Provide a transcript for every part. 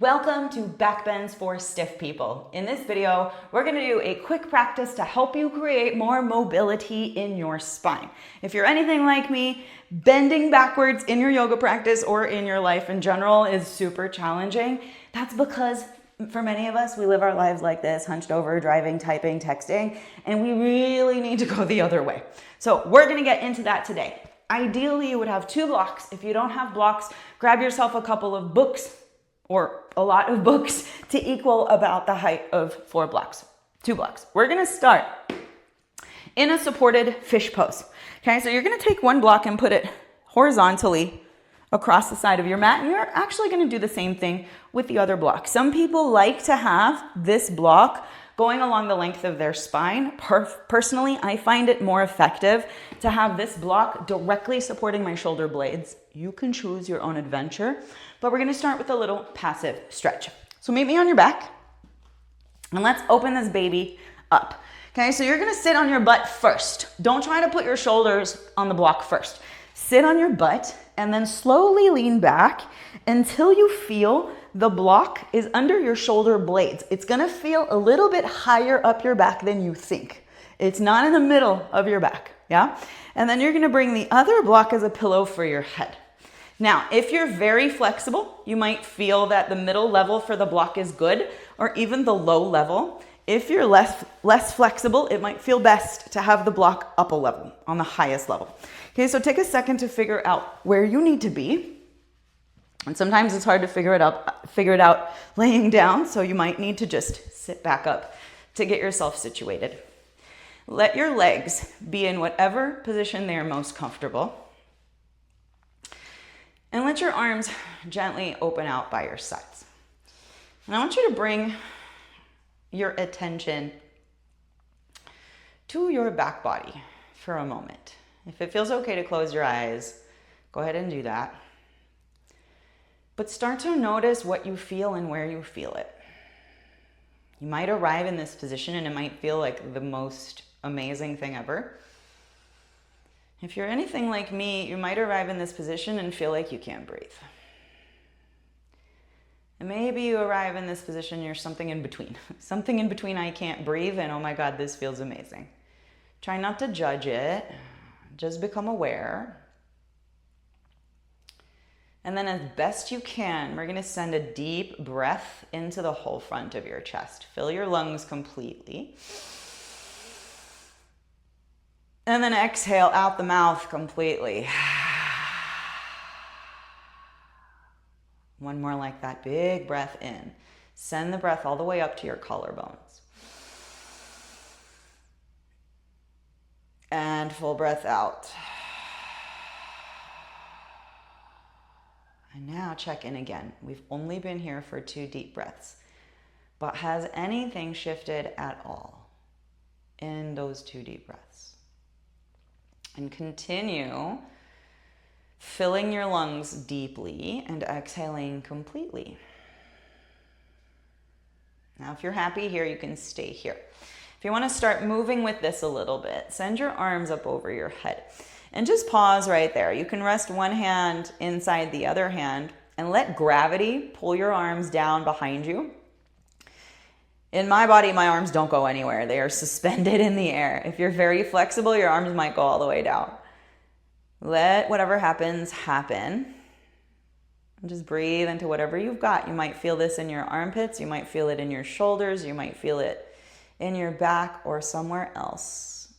Welcome to Backbends for Stiff People. In this video, we're going to do a quick practice to help you create more mobility in your spine. If you're anything like me, bending backwards in your yoga practice or in your life in general is super challenging. That's because for many of us, we live our lives like this, hunched over, driving, typing, texting, and we really need to go the other way. So we're going to get into that today. Ideally, you would have 2 blocks. If you don't have blocks, grab yourself a couple of books or a lot of books to equal about the height of 4 blocks, 2 blocks. We're gonna start in a supported fish pose. Okay, so you're gonna take 1 block and put it horizontally across the side of your mat, and you're actually gonna do the same thing with the other block. Some people like to have this block going along the length of their spine. Personally, I find it more effective to have this block directly supporting my shoulder blades. You can choose your own adventure, but we're gonna start with a little passive stretch. So meet me on your back, and let's open this baby up. Okay, so you're gonna sit on your butt first. Don't try to put your shoulders on the block first. Sit on your butt and then slowly lean back until you feel the block is under your shoulder blades. It's gonna feel a little bit higher up your back than you think. It's not in the middle of your back, yeah? And then you're gonna bring the other block as a pillow for your head. Now, if you're very flexible, you might feel that the middle level for the block is good, or even the low level. If you're less flexible, it might feel best to have the block up a level, on the highest level. Okay, so take a second to figure out where you need to be. And sometimes it's hard to figure it out laying down, so you might need to just sit back up to get yourself situated. Let your legs be in whatever position they are most comfortable. And let your arms gently open out by your sides. And I want you to bring your attention to your back body for a moment. If it feels okay to close your eyes, go ahead and do that. But start to notice what you feel and where you feel it. You might arrive in this position and it might feel like the most amazing thing ever. If you're anything like me, you might arrive in this position and feel like you can't breathe. And maybe you arrive in this position, you're something in between. Something in between I can't breathe and oh my God, this feels amazing. Try not to judge it, just become aware. And then as best you can, we're gonna send a deep breath into the whole front of your chest. Fill your lungs completely. And then exhale out the mouth completely. One more like that, big breath in. Send the breath all the way up to your collarbones. And full breath out. And now check in again. We've only been here for 2 deep breaths, but has anything shifted at all in those 2 deep breaths? And continue filling your lungs deeply and exhaling completely. Now, if you're happy here, you can stay here. If you want to start moving with this a little bit, send your arms up over your head and just pause right there. You can rest one hand inside the other hand and let gravity pull your arms down behind you. In my body, my arms don't go anywhere. They are suspended in the air. If you're very flexible, your arms might go all the way down. Let whatever happens, happen. And just breathe into whatever you've got. You might feel this in your armpits. You might feel it in your shoulders. You might feel it in your back or somewhere else.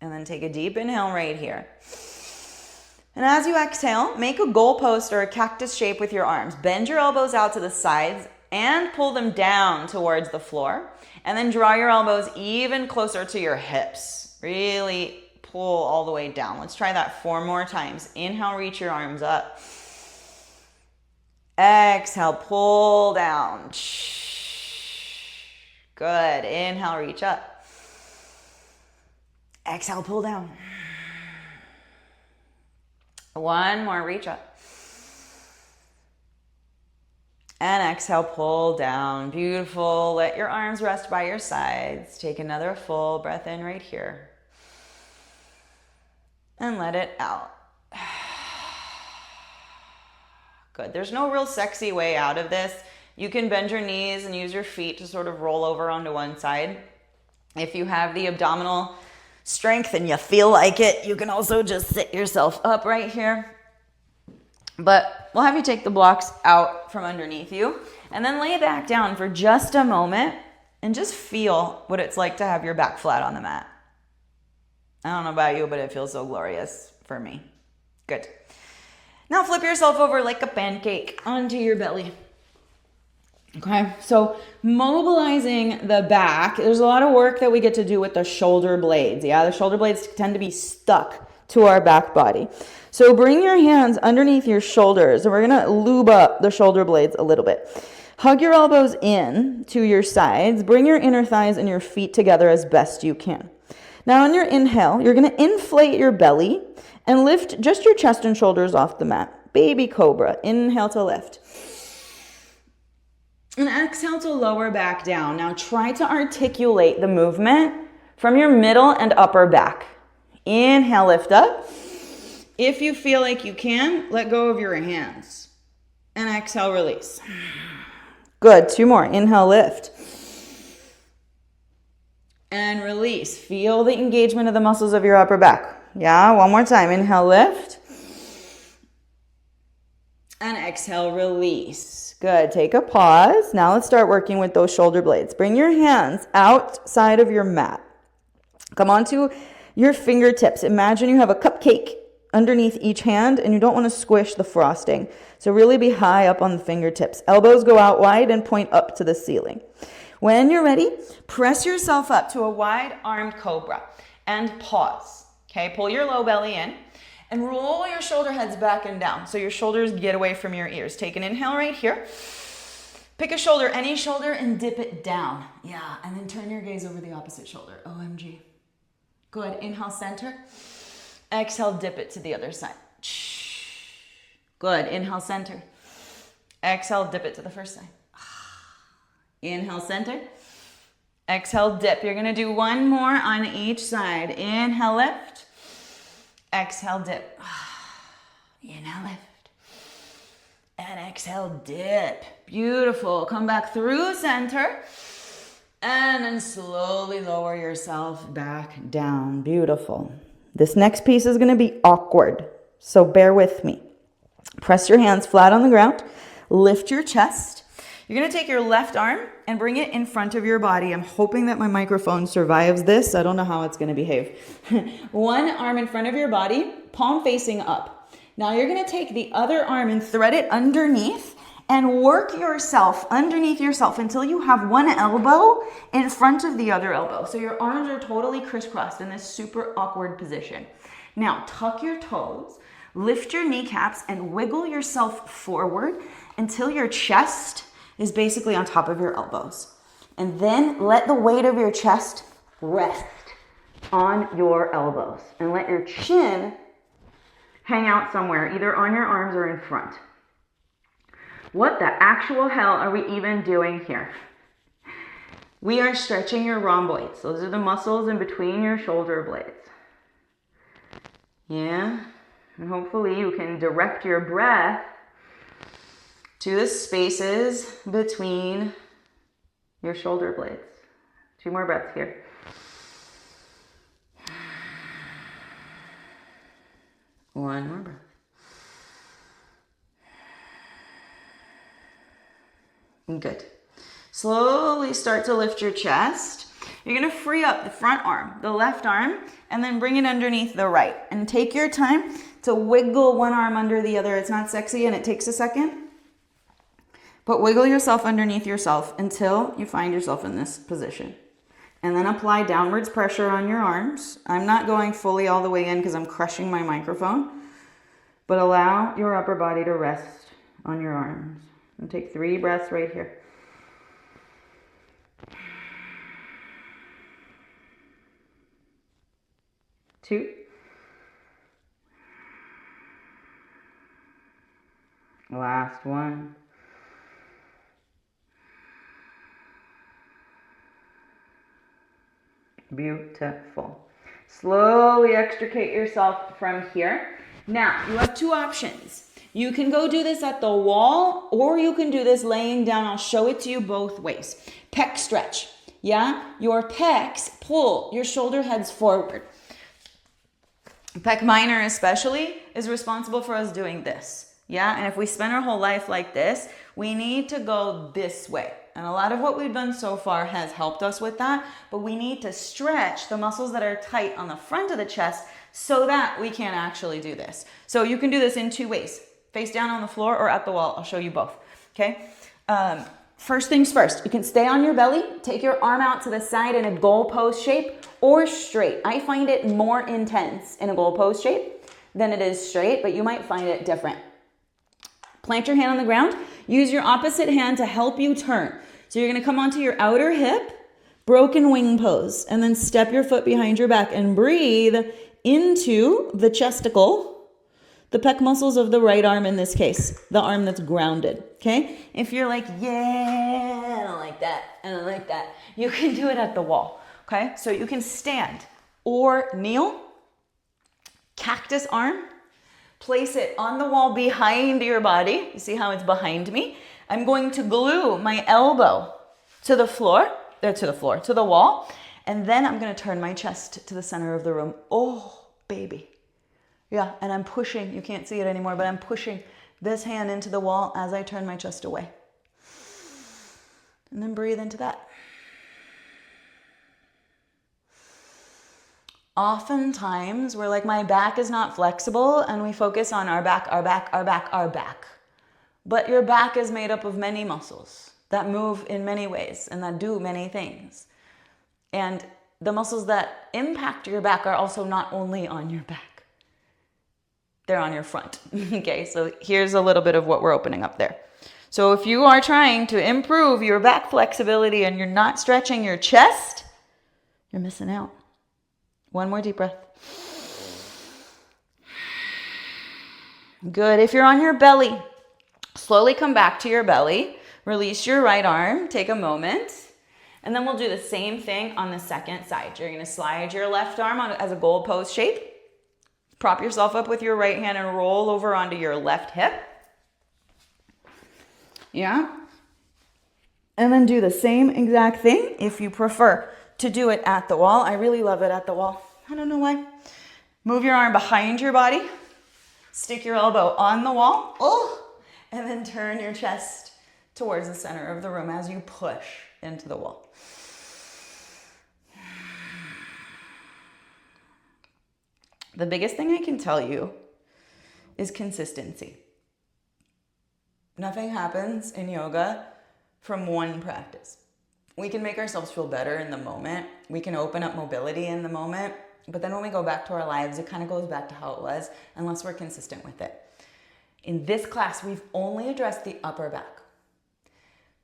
And then take a deep inhale right here. And as you exhale, make a goalpost or a cactus shape with your arms. Bend your elbows out to the sides and pull them down towards the floor. And then draw your elbows even closer to your hips. Really pull all the way down. Let's try that 4 more times. Inhale, reach your arms up. Exhale, pull down. Good. Inhale, reach up. Exhale, pull down. 1 more, reach up. And exhale, pull down. Beautiful. Let your arms rest by your sides. Take another full breath in right here. And let it out. Good. There's no real sexy way out of this. You can bend your knees and use your feet to sort of roll over onto one side. If you have the abdominal strength and you feel like it, you can also just sit yourself up right here. But we'll have you take the blocks out from underneath you and then lay back down for just a moment and just feel what it's like to have your back flat on the mat. I don't know about you, but it feels so glorious for me. Good. Now flip yourself over like a pancake onto your belly. Okay, so mobilizing the back, there's a lot of work that we get to do with the shoulder blades. Yeah, the shoulder blades tend to be stuck to our back body. So bring your hands underneath your shoulders, and we're gonna lube up the shoulder blades a little bit. Hug your elbows in to your sides. Bring your inner thighs and your feet together as best you can. Now on your inhale, you're gonna inflate your belly and lift just your chest and shoulders off the mat. Baby Cobra, inhale to lift. And exhale to lower back down. Now try to articulate the movement from your middle and upper back. Inhale, lift up. If you feel like you can, let go of your hands. And exhale, release. Good, 2 more. Inhale, lift. And release. Feel the engagement of the muscles of your upper back. Yeah, one more time. Inhale, lift. And exhale, release. Good. Take a pause. Now let's start working with those shoulder blades. Bring your hands outside of your mat. Come onto your fingertips. Imagine you have a cupcake underneath each hand and you don't want to squish the frosting. So really be high up on the fingertips. Elbows go out wide and point up to the ceiling. When you're ready, press yourself up to a wide-armed cobra and pause. Okay, pull your low belly in. And roll your shoulder heads back and down so your shoulders get away from your ears. Take an inhale right here. Pick a shoulder, any shoulder, and dip it down. Yeah, and then turn your gaze over the opposite shoulder. OMG. Good. Inhale, center. Exhale, dip it to the other side. Good. Inhale, center. Exhale, dip it to the first side. Inhale, center. Exhale, dip. You're going to do one more on each side. Inhale, lift. Exhale, dip. Inhale, lift. And exhale, dip. Beautiful. Come back through center. And then slowly lower yourself back down. Beautiful. This next piece is going to be awkward, so bear with me. Press your hands flat on the ground. Lift your chest. You're going to take your left arm and bring it in front of your body. I'm hoping that my microphone survives this. I don't know how it's going to behave. One arm in front of your body, palm facing up. Now you're going to take the other arm and thread it underneath and work yourself underneath yourself until you have one elbow in front of the other elbow. So your arms are totally crisscrossed in this super awkward position. Now tuck your toes, lift your kneecaps, and wiggle yourself forward until your chest is basically on top of your elbows. And then let the weight of your chest rest on your elbows. And let your chin hang out somewhere, either on your arms or in front. What the actual hell are we even doing here? We are stretching your rhomboids. Those are the muscles in between your shoulder blades. Yeah? And hopefully you can direct your breath to the spaces between your shoulder blades. 2 more breaths here. One more breath. Good. Slowly start to lift your chest. You're going to free up the front arm, the left arm, and then bring it underneath the right. And take your time to wiggle one arm under the other. It's not sexy and it takes a second. But wiggle yourself underneath yourself until you find yourself in this position. And then apply downwards pressure on your arms. I'm not going fully all the way in because I'm crushing my microphone. But allow your upper body to rest on your arms. And take 3 breaths right here. Two. Last one. Beautiful. Slowly extricate yourself from here. Now, you have 2 options. You can go do this at the wall, or you can do this laying down. I'll show it to you both ways. Pec stretch. Yeah, your pecs pull your shoulder heads forward. Pec minor especially is responsible for us doing this. Yeah, and if we spend our whole life like this, we need to go this way. And a lot of what we've done so far has helped us with that, but we need to stretch the muscles that are tight on the front of the chest so that we can actually do this. So you can do this in two ways, face down on the floor or at the wall. I'll show you both, okay? First things first, you can stay on your belly, take your arm out to the side in a goal pose shape or straight. I find it more intense in a goal pose shape than it is straight, but you might find it different. Plant your hand on the ground. Use your opposite hand to help you turn. So you're going to come onto your outer hip, broken wing pose, and then step your foot behind your back and breathe into the chesticle, the pec muscles of the right arm in this case, the arm that's grounded, okay? If you're like, yeah, I don't like that, I don't like that, you can do it at the wall, okay? So you can stand or kneel, cactus arm, place it on the wall behind your body. You see how it's behind me? I'm going to glue my elbow to the floor, to the wall, and then I'm going to turn my chest to the center of the room. Oh, baby. Yeah, and I'm pushing, you can't see it anymore, but I'm pushing this hand into the wall as I turn my chest away. And then breathe into that. Oftentimes, we're like, my back is not flexible, and we focus on our back, our back, our back, our back. But your back is made up of many muscles that move in many ways and that do many things. And the muscles that impact your back are also not only on your back, they're on your front. Okay, so here's a little bit of what we're opening up there. So if you are trying to improve your back flexibility and you're not stretching your chest, you're missing out. One more deep breath. Good. If you're on your belly, slowly come back to your belly. Release your right arm. Take a moment. And then we'll do the same thing on the second side. You're going to slide your left arm on as a goal pose shape. Prop yourself up with your right hand and roll over onto your left hip. Yeah. And then do the same exact thing if you prefer to do it at the wall. I really love it at the wall. I don't know why. Move your arm behind your body. Stick your elbow on the wall. Oh, and then turn your chest towards the center of the room as you push into the wall. The biggest thing I can tell you is consistency. Nothing happens in yoga from one practice. We can make ourselves feel better in the moment. We can open up mobility in the moment. But then when we go back to our lives, it kind of goes back to how it was unless we're consistent with it. In this class, we've only addressed the upper back.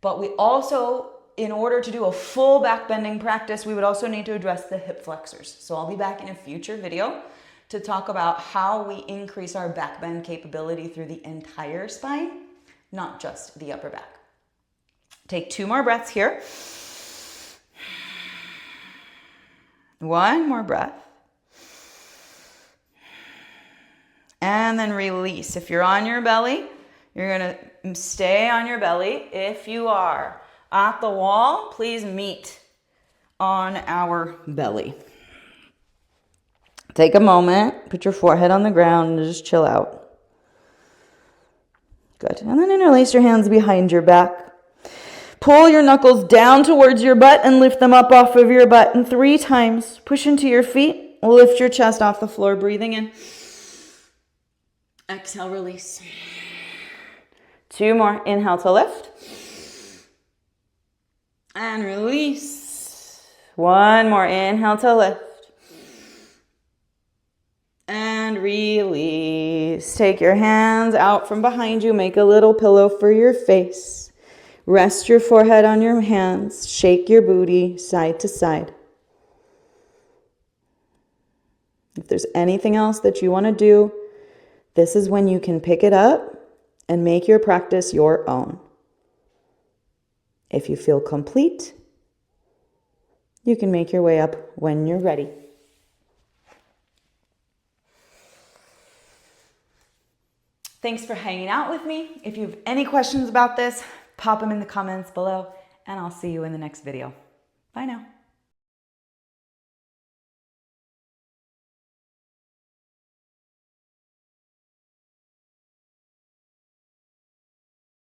But we also, in order to do a full back bending practice, we would also need to address the hip flexors. So I'll be back in a future video to talk about how we increase our back bend capability through the entire spine, not just the upper back. Take 2 more breaths here. One more breath. And then release. If you're on your belly, you're going to stay on your belly. If you are at the wall, please meet on our belly. Take a moment, put your forehead on the ground, and just chill out. Good. And then interlace your hands behind your back. Pull your knuckles down towards your butt and lift them up off of your butt. And 3 times, push into your feet. Lift your chest off the floor, breathing in. Exhale, release. 2 more. Inhale to lift. And release. 1 more. Inhale to lift. And release. Take your hands out from behind you. Make a little pillow for your face. Rest your forehead on your hands. Shake your booty side to side. If there's anything else that you want to do, this is when you can pick it up and make your practice your own. If you feel complete, you can make your way up when you're ready. Thanks for hanging out with me. If you have any questions about this, pop them in the comments below, and I'll see you in the next video. Bye now.